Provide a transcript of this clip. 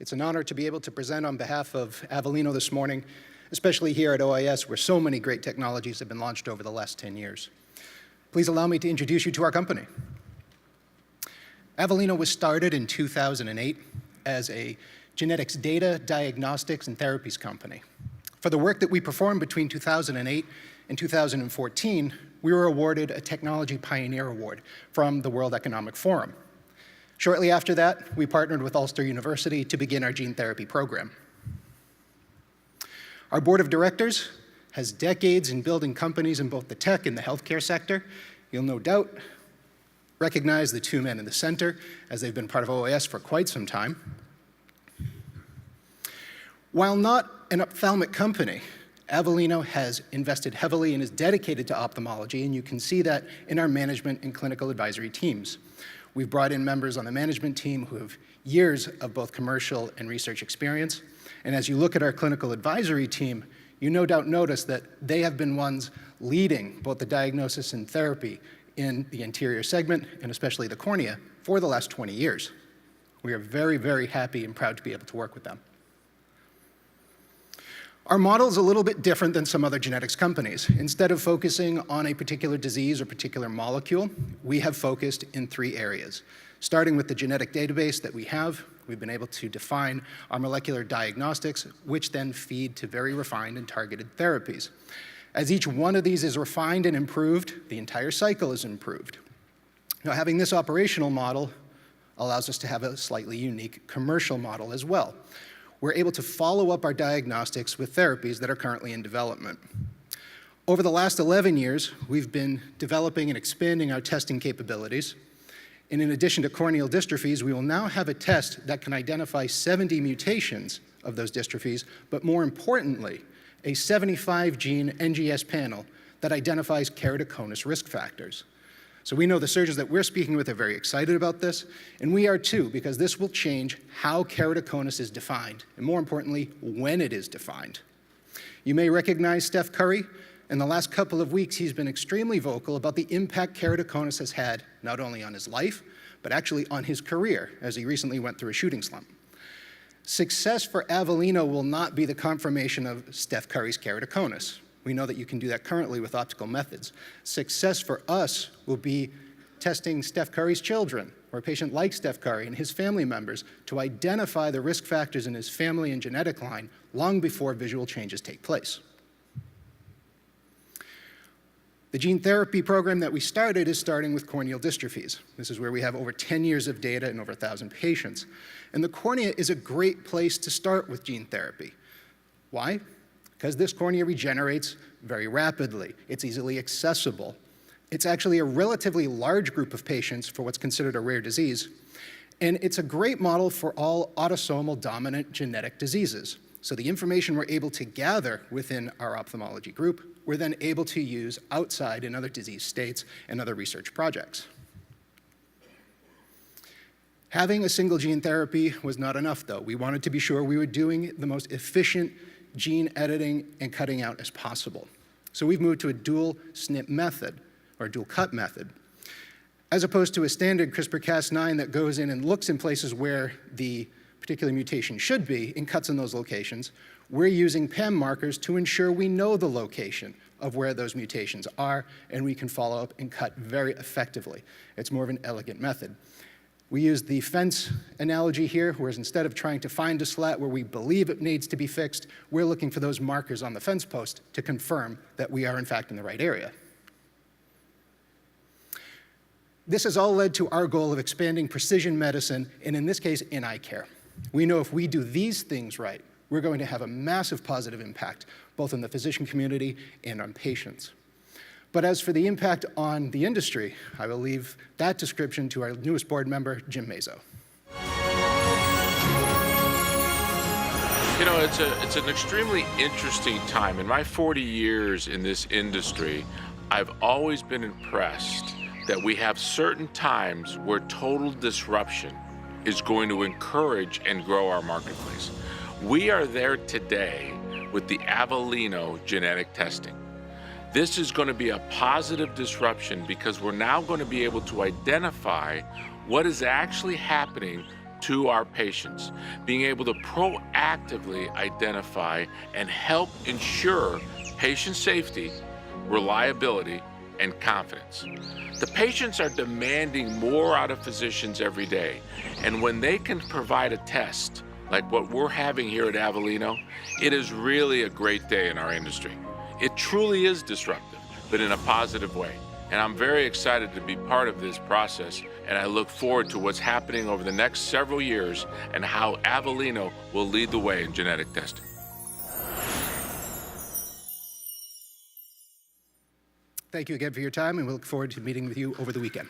It's an honor to be able to present on behalf of Avellino this morning, especially here at OIS, where so many great technologies have been launched over the last 10 years. Please allow me to introduce you to our company. Avellino was started in 2008 as a genetics data, diagnostics, and therapies company. For the work that we performed between 2008 and 2014, we were awarded a Technology Pioneer Award from the World Economic Forum. Shortly after that, we partnered with Ulster University to begin our gene therapy program. Our board of directors has decades in building companies in both the tech and the healthcare sector. You'll no doubt recognize the two men in the center, as they've been part of OIS for quite some time. While not an ophthalmic company, Avellino has invested heavily and is dedicated to ophthalmology, and you can see that in our management and clinical advisory teams. We've brought in members on the management team who have years of both commercial and research experience. And as you look at our clinical advisory team, you no doubt notice that they have been ones leading both the diagnosis and therapy in the anterior segment, and especially the cornea, for the last 20 years. We are very, very happy and proud to be able to work with them. Our model is a little bit different than some other genetics companies. Instead of focusing on a particular disease or particular molecule, we have focused in 3 areas. Starting with the genetic database that we have, we've been able to define our molecular diagnostics, which then feed to very refined and targeted therapies. As each one of these is refined and improved, the entire cycle is improved. Now, having this operational model allows us to have a slightly unique commercial model as well. We're able to follow up our diagnostics with therapies that are currently in development. Over the last 11 years, we've been developing and expanding our testing capabilities. And in addition to corneal dystrophies, we will now have a test that can identify 70 mutations of those dystrophies, but more importantly, a 75-gene NGS panel that identifies keratoconus risk factors. So we know the surgeons that we're speaking with are very excited about this, and we are too, because this will change how keratoconus is defined, and more importantly, when it is defined. You may recognize Steph Curry. In the last couple of weeks, he's been extremely vocal about the impact keratoconus has had, not only on his life, but actually on his career, as he recently went through a shooting slump. Success for Avellino will not be the confirmation of Steph Curry's keratoconus. We know that you can do that currently with optical methods. Success for us will be testing Steph Curry's children, or a patient like Steph Curry and his family members, to identify the risk factors in his family and genetic line long before visual changes take place. The gene therapy program that we started is starting with corneal dystrophies. This is where we have over 10 years of data and over 1,000 patients. And the cornea is a great place to start with gene therapy. Why? Because this cornea regenerates very rapidly. It's easily accessible. It's actually a relatively large group of patients for what's considered a rare disease. And it's a great model for all autosomal dominant genetic diseases. So the information we're able to gather within our ophthalmology group, we're then able to use outside in other disease states and other research projects. Having a single gene therapy was not enough, though. We wanted to be sure we were doing the most efficient gene editing and cutting out as possible. So we've moved to a dual SNP method, or a dual cut method. As opposed to a standard CRISPR-Cas9 that goes in and looks in places where the particular mutation should be and cuts in those locations, we're using PAM markers to ensure we know the location of where those mutations are, and we can follow up and cut very effectively. It's more of an elegant method. We use the fence analogy here, whereas instead of trying to find a slat where we believe it needs to be fixed, we're looking for those markers on the fence post to confirm that we are in fact in the right area. This has all led to our goal of expanding precision medicine, and in this case, in eye care. We know if we do these things right, we're going to have a massive positive impact, both in the physician community and on patients. But as for the impact on the industry, I will leave that description to our newest board member, Jim Mazo. You know, it's an extremely interesting time. In my 40 years in this industry, I've always been impressed that we have certain times where total disruption is going to encourage and grow our marketplace. We are there today with the Avellino genetic testing. This is going to be a positive disruption because we're now going to be able to identify what is actually happening to our patients, being able to proactively identify and help ensure patient safety, reliability, and confidence. The patients are demanding more out of physicians every day, and when they can provide a test like what we're having here at Avellino, it is really a great day in our industry. It truly is disruptive, but in a positive way. And I'm very excited to be part of this process, and I look forward to what's happening over the next several years and how Avellino will lead the way in genetic testing. Thank you again for your time, and we look forward to meeting with you over the weekend.